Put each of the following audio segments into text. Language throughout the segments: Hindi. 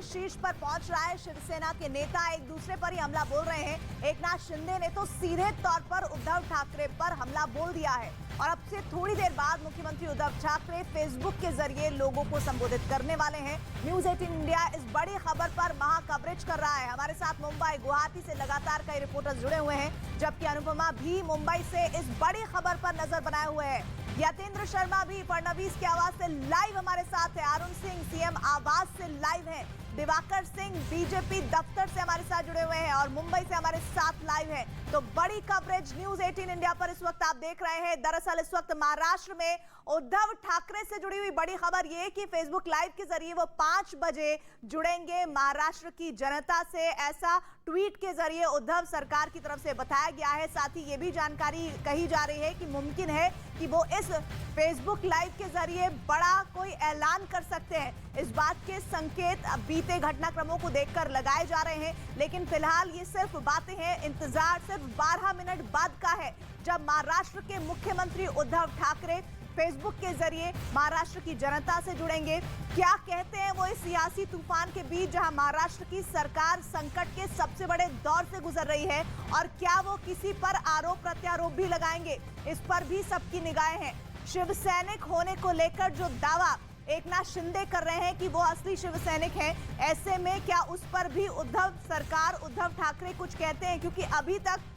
शीर्ष पर पहुंच रहा है। शिवसेना के नेता एक दूसरे पर ही हमला बोल रहे हैं। एकनाथ शिंदे ने तो सीधे तौर पर उद्धव ठाकरे पर हमला बोल दिया है और अब से थोड़ी देर बाद मुख्यमंत्री उद्धव ठाकरे फेसबुक के जरिए लोगों को संबोधित करने वाले हैं। न्यूज 18 इंडिया इस बड़ी खबर पर महा कवरेज कर रहा है। हमारे साथ मुंबई, गुवाहाटी से लगातार कई रिपोर्टर्स जुड़े हुए हैं, जबकि अनुपमा भी मुंबई से इस बड़ी खबर पर नजर बनाए हुए हैं। यतेंद्र शर्मा भी फडणवीस की आवाज से लाइव हमारे साथ है। अरुण सिंह सीएम आवाज से लाइव है। दिवाकर सिंह बीजेपी दफ्तर से हमारे साथ जुड़े हुए हैं और मुंबई से हमारे साथ लाइव है। तो बड़ी कवरेज न्यूज 18 इंडिया पर इस वक्त आप देख रहे हैं। दरअसल इस वक्त महाराष्ट्र में उद्धव ठाकरे से जुड़ी हुई बड़ी खबर यह कि फेसबुक लाइव के जरिए वो 5 बजे जुड़ेंगे महाराष्ट्र की जनता से। ऐसा ट्वीट के जरिए उद्धव सरकार की तरफ से बताया गया है। साथ ही ये भी जानकारी कही जा रही है कि मुमकिन है कि वो इस फेसबुक लाइव के जरिए बड़ा कोई ऐलान कर सकते हैं। इस बात के संकेत अब बीते घटनाक्रमों को देखकर लगाए जा रहे हैं, लेकिन फिलहाल ये सिर्फ बातें हैं। इंतजार सिर्फ 12 मिनट बाद का है, जब महाराष्ट्र के मुख्यमंत्री उद्धव ठाकरे फेसबुक के जरिए महाराष्ट्र की जनता से जुड़ेंगे। क्या कहते हैं वो इस सियासी तूफान के बीच जहां महाराष्ट्र की सरकार संकट के सबसे बड़े दौर से गुजर रही है, और क्या वो किसी पर आरोप प्रत्यारोप भी लगाएंगे, इस पर भी सबकी निगाहें हैं। शिव सैनिक होने को लेकर जो दावा एकनाथ शिंदे कर रहे हैं कि वो असली शिव सैनिक हैं, ऐसे में क्या उस पर भी उद्धव सरकार, उद्धव ठाकरे कुछ कहते हैं? क्योंकि अभी तक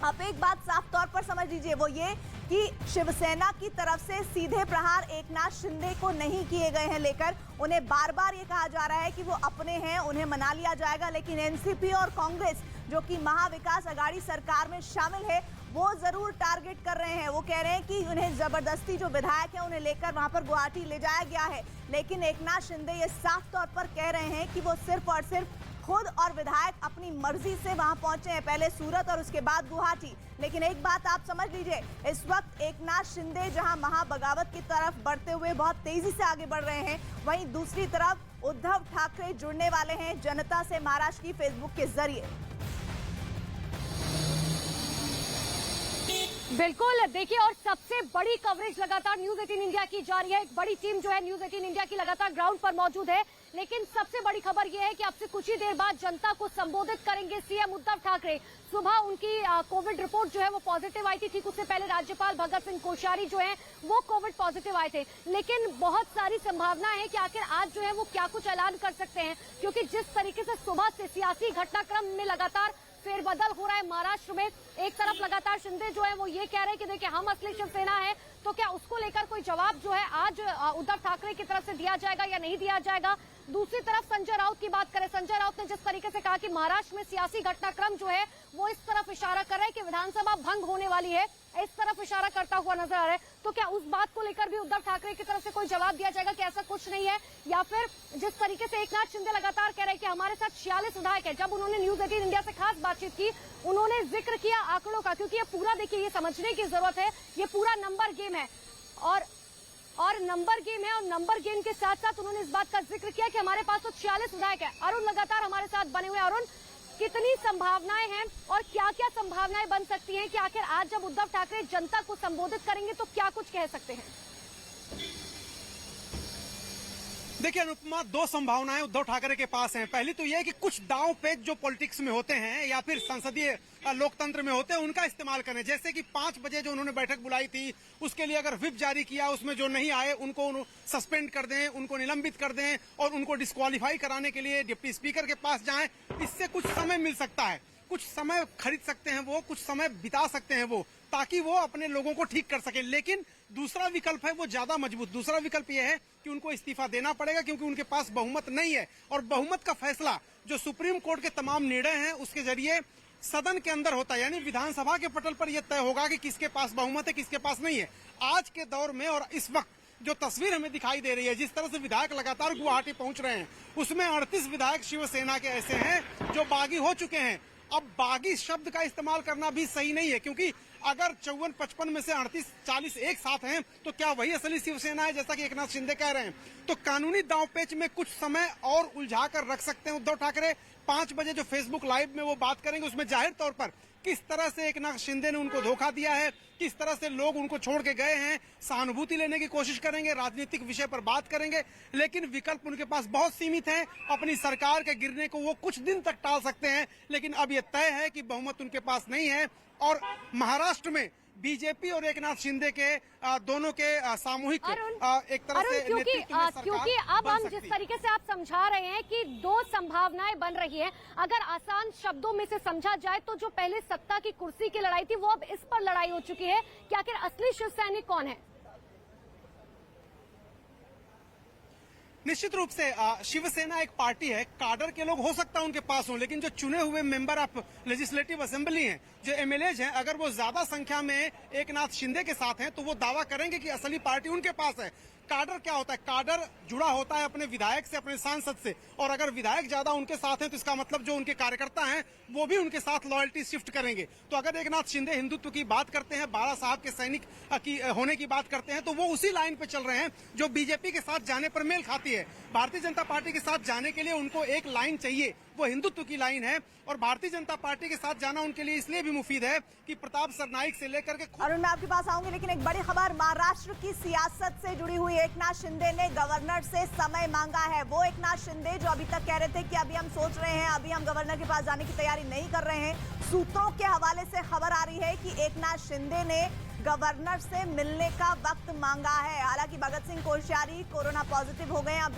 आप एक बात साफ तौर पर समझ लीजिए, वो ये कि शिवसेना की तरफ से सीधे प्रहार एकनाथ शिंदे को नहीं किए गए हैं, लेकर उन्हें बार बार ये कहा जा रहा है कि वो अपने हैं, उन्हें मना लिया जाएगा। लेकिन एनसीपी और कांग्रेस, जो कि महाविकास अघाड़ी सरकार में शामिल है, वो जरूर टारगेट कर रहे हैं। वो कह रहे हैं कि उन्हें जबरदस्ती जो विधायक है उन्हें लेकर वहां पर गुवाहाटी ले जाया गया है। लेकिन एकनाथ शिंदे ये साफ तौर पर कह रहे हैं कि वो सिर्फ और सिर्फ खुद और विधायक अपनी मर्जी से वहां पहुंचे हैं, पहले सूरत और उसके बाद गुवाहाटी। लेकिन एक बात आप समझ लीजिए, इस वक्त एकनाथ शिंदे जहां महाबगावत की तरफ बढ़ते हुए बहुत तेजी से आगे बढ़ रहे हैं, वहीं दूसरी तरफ उद्धव ठाकरे जुड़ने वाले हैं जनता से महाराष्ट्र की फेसबुक के जरिए। बिल्कुल, देखिए, और सबसे बड़ी कवरेज लगातार न्यूज 18 इंडिया की जा रही है। एक बड़ी टीम जो है न्यूज 18 इंडिया की लगातार ग्राउंड पर मौजूद है। लेकिन सबसे बड़ी खबर यह है कि अब से कुछ ही देर बाद जनता को संबोधित करेंगे सीएम उद्धव ठाकरे। सुबह उनकी कोविड रिपोर्ट जो है वो पॉजिटिव आई थी। ठीक उससे पहले राज्यपाल भगत सिंह कोश्यारी जो है वो कोविड पॉजिटिव आए थे। लेकिन बहुत सारी संभावना है कि आखिर आज जो है वो क्या कुछ ऐलान कर सकते हैं, क्योंकि जिस तरीके से सुबह से सियासी घटनाक्रम में लगातार फेरबदल हो रहा है महाराष्ट्र में, एक तरफ लगातार शिंदे जो है वो ये कह रहे हैं कि देखिए हम असली शिवसेना है, तो क्या उसको लेकर कोई जवाब जो है आज उद्धव ठाकरे की तरफ से दिया जाएगा या नहीं दिया जाएगा। दूसरी तरफ संजय राउत की बात करें, संजय राउत ने जिस तरीके से कहा कि महाराष्ट्र में सियासी घटनाक्रम जो है वो इस तरफ इशारा कर रहा है कि विधानसभा भंग होने वाली है, इस तरफ इशारा करता हुआ नजर आ रहा है। तो क्या उस बात को लेकर भी उद्धव ठाकरे की तरफ से कोई जवाब दिया जाएगा कि ऐसा कुछ नहीं है, या फिर जिस तरीके से एकनाथ शिंदे लगातार कह रहे हैं कि हमारे साथ 46 विधायक है। जब उन्होंने न्यूज 18 इंडिया से खास बातचीत की, उन्होंने जिक्र किया आंकड़ों का, क्योंकि ये पूरा देखिए ये समझने की जरूरत है, ये पूरा नंबर गेम है और नंबर गेम है, और नंबर गेम के साथ साथ उन्होंने इस बात का जिक्र किया कि हमारे पास तो 46 विधायक है। अरुण लगातार हमारे साथ बने हुए। अरुण, कितनी संभावनाएं हैं और क्या क्या संभावनाएं बन सकती हैं कि आखिर आज जब उद्धव ठाकरे जनता को संबोधित करेंगे तो क्या कुछ कह सकते हैं? देखिए अनुपमा, 2 संभावनाएं उद्धव ठाकरे के पास हैं। पहली तो यह है कि कुछ दांव पेच जो पॉलिटिक्स में होते हैं या फिर संसदीय लोकतंत्र में होते हैं उनका इस्तेमाल करें। जैसे कि 5 बजे जो उन्होंने बैठक बुलाई थी, उसके लिए अगर व्हिप जारी किया, उसमें जो नहीं आए उनको सस्पेंड कर दें, उनको निलंबित कर दें और उनको डिस्क्वालीफाई कराने के लिए डिप्टी स्पीकर के पास जाएं। इससे कुछ समय मिल सकता है, कुछ समय खरीद सकते हैं वो, कुछ समय बिता सकते हैं वो, ताकि वो अपने लोगों को ठीक कर सके। लेकिन दूसरा विकल्प है वो ज्यादा मजबूत। दूसरा विकल्प यह है कि उनको इस्तीफा देना पड़ेगा, क्योंकि उनके पास बहुमत नहीं है, और बहुमत का फैसला जो सुप्रीम कोर्ट के तमाम निर्णय हैं उसके जरिए सदन के अंदर होता है, यानी विधानसभा के पटल पर यह तय होगा कि किसके पास बहुमत है, किसके पास नहीं है। आज के दौर में और इस वक्त जो तस्वीर हमें दिखाई दे रही है, जिस तरह से विधायक लगातार गुवाहाटी पहुंच रहे हैं, उसमें 38 विधायक शिवसेना के ऐसे हैं जो बागी हो चुके हैं। अब बागी शब्द का इस्तेमाल करना भी सही नहीं है, क्योंकि अगर 54-55 में से 38-40 एक साथ हैं तो क्या वही असली शिवसेना है, जैसा कि एकनाथ शिंदे कह रहे हैं। तो कानूनी दांवपेच में कुछ समय और उलझा कर रख सकते हैं उद्धव ठाकरे। 5 बजे जो फेसबुक लाइव में वो बात करेंगे उसमें जाहिर तौर पर किस तरह से एकनाथ शिंदे ने उनको धोखा दिया है, किस तरह से लोग उनको छोड़ के गए हैं, सहानुभूति लेने की कोशिश करेंगे, राजनीतिक विषय पर बात करेंगे। लेकिन विकल्प उनके पास बहुत सीमित हैं। अपनी सरकार के गिरने को वो कुछ दिन तक टाल सकते हैं, लेकिन अब ये तय है कि बहुमत उनके पास नहीं है। और महाराष्ट्र में बीजेपी और एकनाथ शिंदे के दोनों के सामूहिक एक तरह से नेतृत्व में सरकार क्योंकि अब बन हम सकती जिस है। तरीके से आप समझा रहे हैं कि दो संभावनाएं बन रही है, अगर आसान शब्दों में से समझा जाए तो जो पहले सत्ता की कुर्सी की लड़ाई थी वो अब इस पर लड़ाई हो चुकी है कि आखिर असली शिव सैनिक कौन है। निश्चित रूप से शिवसेना एक पार्टी है, काडर के लोग हो सकता है उनके पास हो, लेकिन जो चुने हुए मेंबर ऑफ लेजिस्लेटिव असेंबली हैं, जो एमएलएज हैं, अगर वो ज्यादा संख्या में एकनाथ शिंदे के साथ हैं तो वो दावा करेंगे कि असली पार्टी उनके पास है। काडर क्या होता है? काडर जुड़ा होता है अपने विधायक से, अपने सांसद से, और अगर विधायक ज्यादा उनके साथ हैं तो इसका मतलब जो उनके कार्यकर्ता हैं वो भी उनके साथ लॉयल्टी शिफ्ट करेंगे। तो अगर एकनाथ शिंदे हिंदुत्व की बात करते हैं, बाला साहब के सैनिक की होने की बात करते हैं, तो वो उसी लाइन पे चल रहे हैं जो बीजेपी के साथ जाने पर मेल खाती है। भारतीय जनता पार्टी के साथ जाने के लिए उनको एक लाइन चाहिए, वो हिंदुत्व की लाइन है, और भारतीय जनता पार्टी के साथ जाना उनके लिए इसलिए भी मुफीद है कि प्रताप सरनाइक से लेकर के अरुण, मैं आपके पास आऊंगी, लेकिन एक बड़ी खबर महाराष्ट्र की सियासत से जुड़ी हुई। एकनाथ शिंदे ने गवर्नर से समय मांगा है। वो एकनाथ शिंदे जो अभी तक कह रहे थे कि अभी हम सोच रहे हैं, अभी हम गवर्नर के पास जाने की तैयारी नहीं कर रहे हैं, सूत्रों के हवाले से खबर आ रही है कि एकनाथ शिंदे ने गवर्नर से मिलने का वक्त मांगा है। हालांकि भगत सिंह कोश्यारी कोरोना पॉजिटिव हो गए हैं। अब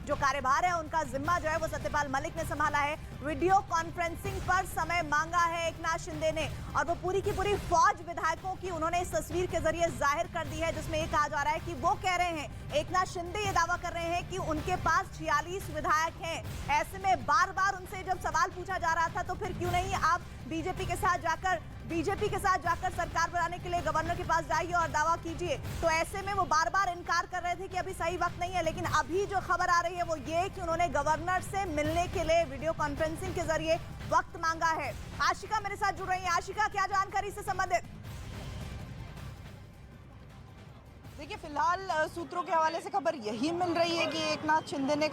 जो कार्यभार है उनका जिम्मा जो है वो सत्यपाल मलिक ने संभाला है। वीडियो कॉन्फ्रेंसिंग पर समय मांगा है एकनाथ शिंदे ने, और वो पूरी की पूरी फौज विधायकों की उन्होंने इस तस्वीर के जरिए जाहिर कर दी है, जिसमें ये कहा जा रहा है कि वो कह रहे हैं, एकनाथ शिंदे ये दावा कर रहे हैं कि उनके पास 46 विधायक हैं। ऐसे में बार बार उनसे जब सवाल पूछा जा रहा था तो फिर क्यों नहीं आप बीजेपी के साथ जाकर सरकार बनाने के लिए गवर्नर के पास जाइए और दावा कीजिए। तो ऐसे में वो बार बार इनकार कर रहे थे कि अभी सही वक्त नहीं है, लेकिन अभी जो खबर आ रही है वो ये कि उन्होंने गवर्नर से मिलने के लिए वीडियो कॉन्फ्रेंसिंग के जरिए वक्त मांगा है। आशिका मेरे साथ जुड़ रही है। आशिका, क्या जानकारी से संबंधित? देखिए, फिलहाल सूत्रों के हवाले से खबर यही मिल रही है कि एकनाथ शिंदे ने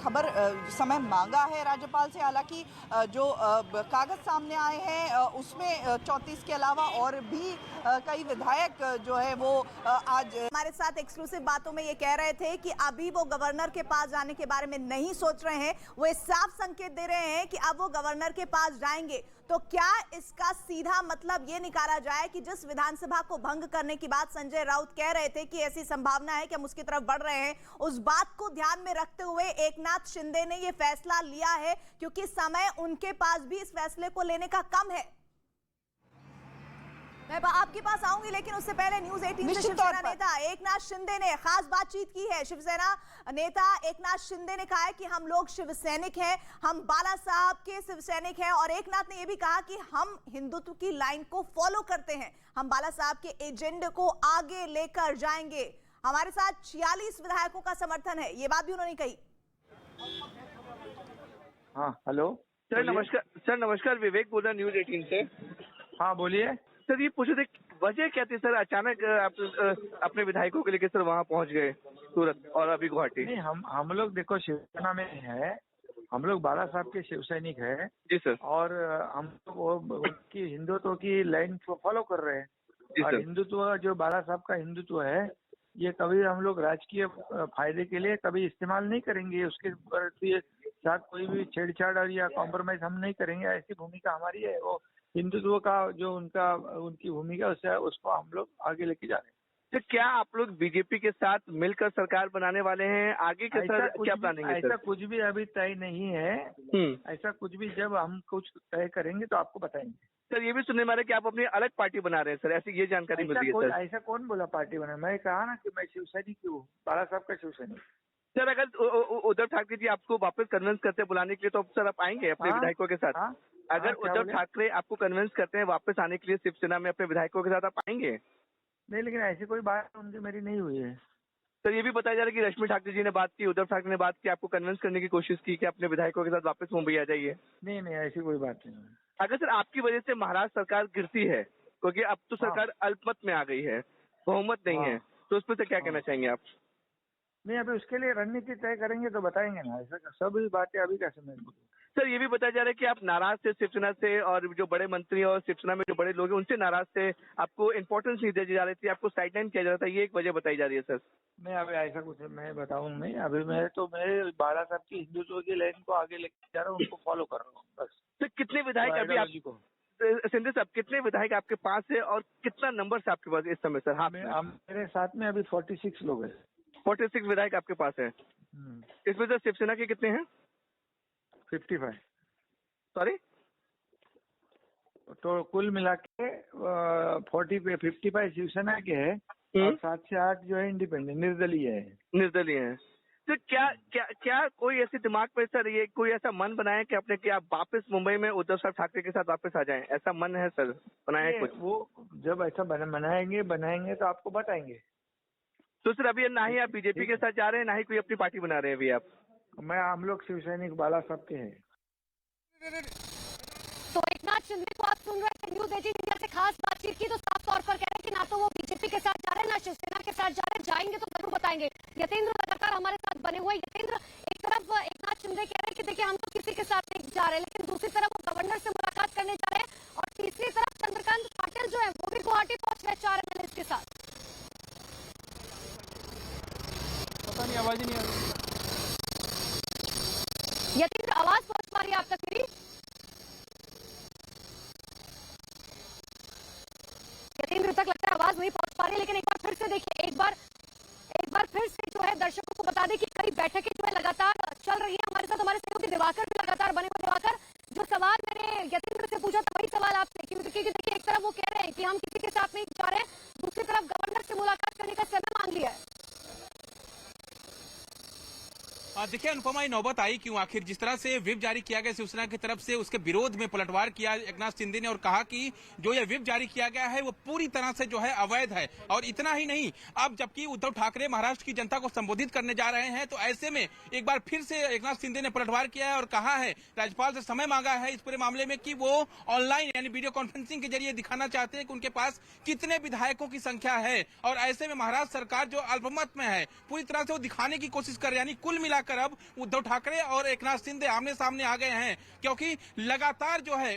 समय मांगा है राज्यपाल से। हालांकि जो कागज सामने आए हैं उसमें 34 के अलावा और भी कई विधायक जो है वो आज हमारे साथ एक्सक्लूसिव बातों में ये कह रहे थे कि अभी वो गवर्नर के पास जाने के बारे में नहीं सोच रहे हैं। वो इस साफ संकेत दे रहे हैं कि अब वो गवर्नर के पास जाएंगे। तो क्या इसका सीधा मतलब ये निकाला जाए कि जिस विधानसभा को भंग करने की बात संजय राउत कह रहे थे कि ऐसी संभावना है कि हम उसकी तरफ बढ़ रहे हैं, उस बात को ध्यान में रखते हुए एकनाथ शिंदे ने ये फैसला लिया है, क्योंकि समय उनके पास भी इस फैसले को लेने का कम है? मैं आपके पास आऊंगी, लेकिन उससे पहले न्यूज 18 से शिवसेना नेता एकनाथ शिंदे ने खास बातचीत की है। शिवसेना नेता एकनाथ शिंदे ने कहा है कि हम लोग शिव सैनिक हैं, हम बाला साहब के शिव सैनिक हैं, और एकनाथ ने यह भी कहा कि हम हिंदुत्व की लाइन को फॉलो करते हैं, हम बाला साहब के एजेंडे को आगे लेकर जाएंगे। हमारे साथ 46 विधायकों का समर्थन है, ये बात भी उन्होंने कही। हाँ, हेलो सर, नमस्कार। सर नमस्कार, विवेक बोल रहा न्यूज 18 से। हाँ, बोलिए सर। ये पूछे थे वजह क्या थी सर, अचानक आप अपने विधायकों के लेकर सर वहाँ पहुँच गए सूरत और अभी गुवाहाटी? नहीं, हम लोग देखो शिवसेना में है, हम लोग बाला साहब के शिव सैनिक है जी सर, और हम लोग उनकी हिंदुत्व की लाइन को फॉलो कर रहे हैं। जी और सर। हिंदुत्व जो बाला साहब का हिंदुत्व है, ये कभी हम लोग राजकीय फायदे के लिए कभी इस्तेमाल नहीं करेंगे, उसके साथ कोई भी छेड़छाड़ और या कॉम्प्रोमाइज हम नहीं करेंगे। ऐसी भूमिका हमारी है। वो हिंदुत्व का जो उनकी भूमिका उसको हम लोग आगे लेके जा रहे हैं। तो क्या आप लोग बीजेपी के साथ मिलकर सरकार बनाने वाले हैं? आगे के सर क्या प्लानिंग है? ऐसा कुछ भी अभी तय नहीं है। ऐसा कुछ भी जब हम कुछ तय करेंगे तो आपको बताएंगे। सर, ये भी सुनने में आ रहा है कि आप अपनी अलग पार्टी बना रहे हैं सर, ऐसी ये जानकारी मिल रही है सर। ऐसा कौन बोला पार्टी बना? मैं कहा ना कि मैं शिव सैनिक हूँ, बाला साहब का शिव सैनिक। सर, अगर उद्धव ठाकरे जी आपको वापस कन्विंस करते हैं बुलाने के लिए, तो सर आप आएंगे अपने विधायकों के साथ? अगर उद्धव ठाकरे आपको कन्विंस करते हैं वापस आने के लिए शिवसेना में अपने विधायकों के साथ, आप आएंगे? नहीं, लेकिन ऐसी कोई बात उनकी मेरी नहीं हुई है। सर, ये भी बताया जा रहा है कि रश्मि ठाकुर जी ने बात की, उद्धव ठाकरे ने बात की, आपको कन्विंस करने की कोशिश की कि अपने विधायकों के साथ वापस मुंबई आ जाइए। नहीं, ऐसी कोई बात नहीं है। अगर सर आपकी वजह से महाराष्ट्र सरकार गिरती है, क्योंकि अब तो सरकार अल्पमत में आ गई है, बहुमत नहीं है, तो उस पर से क्या कहना चाहेंगे आप? नहीं, अभी उसके लिए रणनीति तय करेंगे तो बताएंगे ना। ऐसा सभी बातें अभी कैसे मैं सर ये भी बताया जा रहा है कि आप नाराज थे शिवसेना से, और जो बड़े मंत्री और शिवसेना में जो बड़े लोग हैं उनसे नाराज थे, आपको इंपॉर्टेंस नहीं दी जा रही थी, आपको साइडलाइन किया जा रहा था, ये एक वजह बताई जा रही है सर। मैं अभी ऐसा कुछ मैं बताऊं नहीं, अभी मैं बाला साहब की हिंदुत्व की लाइन को आगे लेके जा रहा हूँ, उनको फॉलो कर रहा हूँ बस। तो कितने विधायक अभी आप सिंधे साहब, कितने विधायक आपके पास है और कितना नंबर है आपके पास इस समय सर? हाँ, मेरे साथ में अभी 46 लोग हैं। 46 विधायक आपके पास है। इसमें सर शिवसेना के कितने हैं? 55। सॉरी, तो कुल मिला के 55 शिवसेना के हैं और 7 से 8 जो है इंडिपेंडेंट निर्दलीय है। निर्दलीय है। तो क्या कोई ऐसे दिमाग पे सर ये कोई ऐसा मन बनाया कि आपने कि आप वापस मुंबई में उद्धव साहब ठाकरे के साथ वापस आ जाएं, ऐसा मन है सर? बनाया कुछ? वो जब ऐसा बनाएंगे तो आपको बताएंगे। तो सर अभी ना ही आप बीजेपी के साथ जा रहे हैं, ना ही कोई अपनी पार्टी बना रहे हैं अभी आप? हम लोग शिवसैनिक बाला साहब के हैं। तो एकनाथ शिंदे को आप सुन रहे थे, न्यूज 18 इंडिया से खास बातचीत की तो साफ तौर पर कह रहे हैं कि ना तो वो बीजेपी के साथ जा रहे हैं, ना शिवसेना के साथ जा रहे हैं, जाएंगे तो जरूर बताएंगे। यतेंद्र लगातार हमारे साथ बने हुए। यतेंद्र, एक तरफ एकनाथ शिंदे कह रहे हैं कि देखिए हम तो किसी के साथ नहीं जा रहे, लेकिन दूसरी तरफ वो गवर्नर से मुलाकात करने जा रहे हैं, और तीसरी तरफ चंद्रकांत पाटिल जो है वो भी गुवाहाटी पहुंच रहे 4 एमएलए के साथ। पता नहीं, आवाज ही नहीं आ रही। यतेंद्र, आवाज पहुंच पा रही है आप तक मेरी? यतेंद्र तक लगता है आवाज नहीं पहुंच पा रही, लेकिन एक बार फिर से देखिए, एक बार फिर से जो है दर्शकों को बता दें कि कई बैठकें जो है लगातार चल रही है। हमारे साथ हमारे सहयोगी दिवाकर भी लगातार बने हुए। दिवाकर, जो सवाल मैंने यतेंद्र से पूछा था वही सवाल आपसे, क्योंकि देखिए एक तरफ वो कह रहे हैं कि हम किसी के साथ नहीं जा रहे हैं, दूसरी तरफ गवर्नर से मुलाकात करने का समय मांग लिया है। देखिए अनुपमा, ये नौबत आई क्यों? आखिर जिस तरह से व्हिप जारी किया गया शिवसेना की तरफ से, उसके विरोध में पलटवार किया एकनाथ शिंदे ने और कहा कि जो ये व्हिप जारी किया गया है वो पूरी तरह से जो है अवैध है। और इतना ही नहीं, अब जबकि उद्धव ठाकरे महाराष्ट्र की जनता को संबोधित करने जा रहे हैं, तो ऐसे में एक बार फिर से एकनाथ शिंदे ने पलटवार किया है और कहा है, राज्यपाल से समय मांगा है इस पूरे मामले में कि वो ऑनलाइन यानी वीडियो कॉन्फ्रेंसिंग के जरिए दिखाना चाहते हैं कि उनके पास कितने विधायकों की संख्या है। और ऐसे में महाराष्ट्र सरकार जो अल्पमत में है, पूरी तरह से वो दिखाने की कोशिश कर रहे हैं। यानी कुल मिलाकर अब उद्धव ठाकरे और एकनाथ शिंदे आमने सामने आ गए हैं, क्योंकि लगातार जो है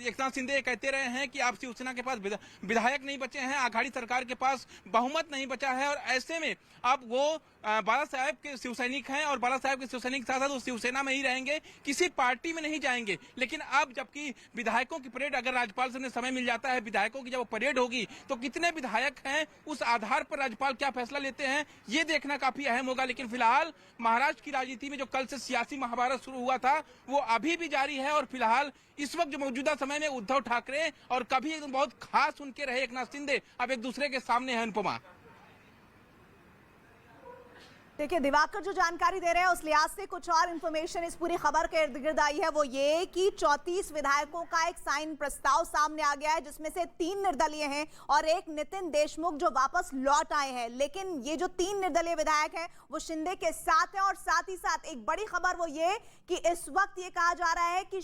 एकनाथ शिंदे कहते रहे हैं कि आप शिवसेना के पास विधायक नहीं बचे हैं, आघाड़ी सरकार के पास बहुमत नहीं बचा है। और ऐसे में अब वो बाला साहेब के शिवसैनिक हैं और बाला साहेब के शिवसैनिक के साथ साथ शिवसेना में ही रहेंगे, किसी पार्टी में नहीं जाएंगे। लेकिन अब जबकि विधायकों की परेड, अगर राज्यपाल से उन्हें समय मिल जाता है, विधायकों की जब परेड होगी तो कितने विधायक हैं, उस आधार पर राज्यपाल क्या फैसला लेते हैं, ये देखना काफी अहम होगा। लेकिन फिलहाल महाराष्ट्र की राजनीति में जो कल से सियासी महाभारत शुरू हुआ था वो अभी भी जारी है। और फिलहाल इस वक्त जो मौजूदा समय में उद्धव ठाकरे और कभी बहुत खास उनके रहे एकनाथ शिंदे अब एक दूसरे के सामने है। अनुपमा, देखिए दिवाकर जो जानकारी दे रहे हैं उस लिहाज से कुछ और इन्फॉर्मेशन इस पूरी खबर के इर्द गिर्द आई है, वो ये कि 34 विधायकों का एक साइन प्रस्ताव सामने आ गया है, जिसमें से 3 निर्दलीय हैं और एक नितिन देशमुख जो वापस लौट आए हैं। लेकिन ये जो 3 निर्दलीय विधायक हैं वो शिंदे के साथ हैं। और साथ ही साथ एक बड़ी खबर वो ये कि इस वक्त ये कहा जा रहा है कि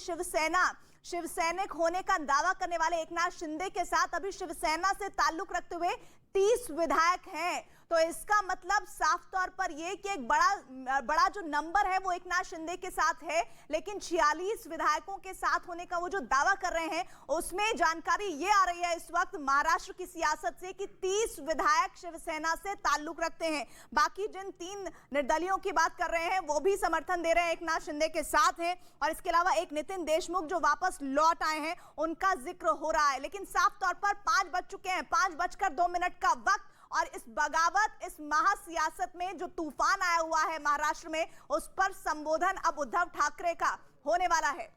शिवसैनिक होने का दावा करने वाले एकनाथ शिंदे के साथ अभी शिवसेना से ताल्लुक रखते हुए 30 विधायक हैं। तो इसका मतलब साफ तौर पर यह कि एक बड़ा जो नंबर है वो एकनाथ शिंदे के साथ है, लेकिन 46 विधायकों के साथ होने का वो जो दावा कर रहे हैं उसमें जानकारी ये आ रही है इस वक्त महाराष्ट्र की सियासत से कि 30 विधायक शिवसेना से ताल्लुक रखते हैं। बाकी जिन 3 निर्दलियों की बात कर रहे हैं वो भी समर्थन दे रहे हैं, एकनाथ शिंदे के साथ हैं। और इसके अलावा एक नितिन देशमुख जो वापस लौट आए हैं उनका जिक्र हो रहा है। लेकिन साफ तौर पर 5 बज चुके हैं, 5:02 का वक्त, और इस बगावत, इस महासियासत में जो तूफान आया हुआ है महाराष्ट्र में, उस पर संबोधन अब उद्धव ठाकरे का होने वाला है।